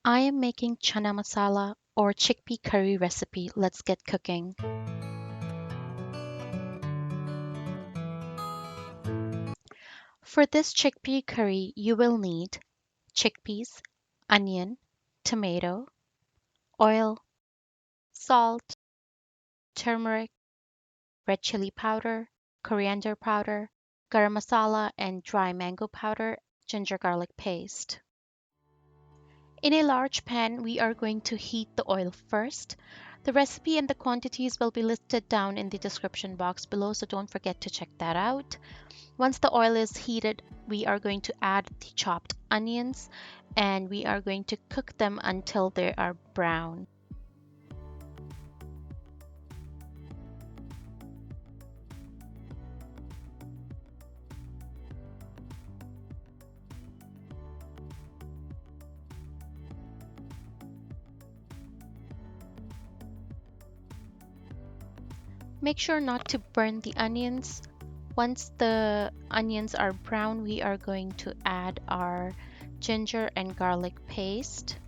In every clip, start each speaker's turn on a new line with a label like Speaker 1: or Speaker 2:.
Speaker 1: I am making chana masala or chickpea curry recipe. Let's get cooking. For this chickpea curry, you will need chickpeas, onion, tomato, oil, salt, turmeric, red chili powder, coriander powder, garam masala, and dry mango powder, ginger garlic paste. In a large pan, we are going to heat the oil first. The recipe and the quantities will be listed down in the description box below, so don't forget to check that out. Once the oil is heated, we are going to add the chopped onions and we are going to cook them until they are brown. Make sure not to burn the onions. Once the onions are brown, we are going to add our ginger and garlic paste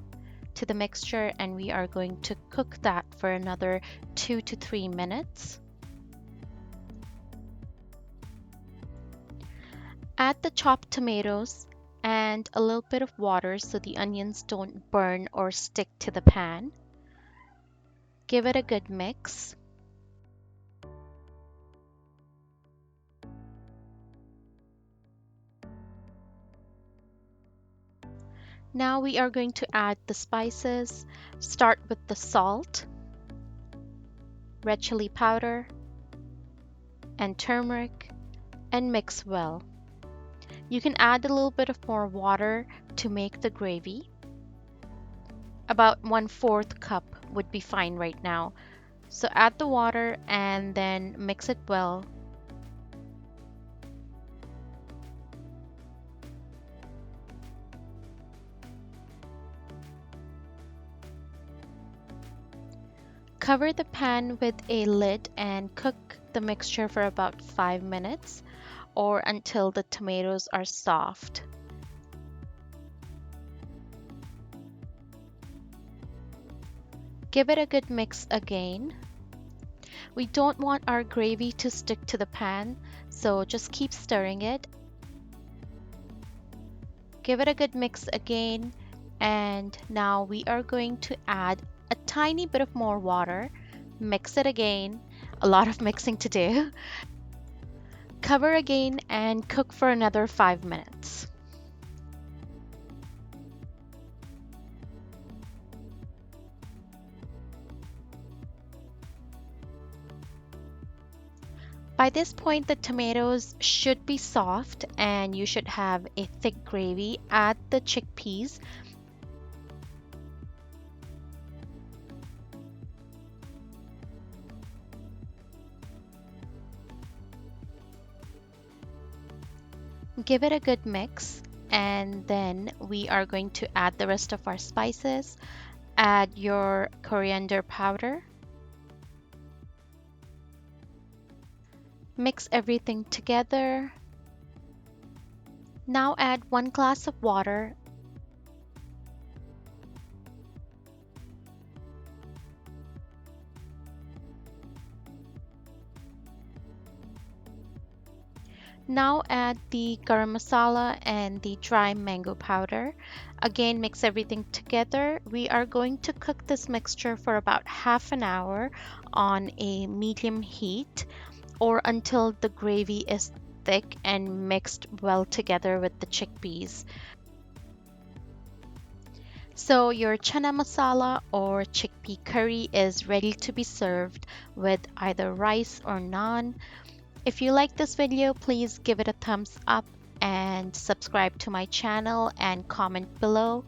Speaker 1: to the mixture and we are going to cook that for another 2 to 3 minutes. Add the chopped tomatoes and a little bit of water so the onions don't burn or stick to the pan. Give it a good mix. Now we are going to add the spices. Start with the salt, red chili powder, and turmeric, and mix well. You can add a little bit of more water to make the gravy. About 1/4 cup would be fine right now. So add the water and then mix it well. Cover the pan with a lid and cook the mixture for about 5 minutes or until the tomatoes are soft. Give it a good mix again. We don't want our gravy to stick to the pan, so just keep stirring it. Give it a good mix again, and now we are going to add a tiny bit of more water. Mix it again, a lot of mixing to do. Cover again and cook for another 5 minutes. By this point, the tomatoes should be soft and you should have a thick gravy. Add the chickpeas. Give it a good mix and then we are going to add the rest of our spices. Add your coriander powder. Mix everything together. Now add 1 glass of water. Now add the garam masala and the dry mango powder. Again, mix everything together. We are going to cook this mixture for about half an hour on a medium heat or until the gravy is thick and mixed well together with the chickpeas. So your chana masala or chickpea curry is ready to be served with either rice or naan. If you like this video, please give it a thumbs up and subscribe to my channel and comment below.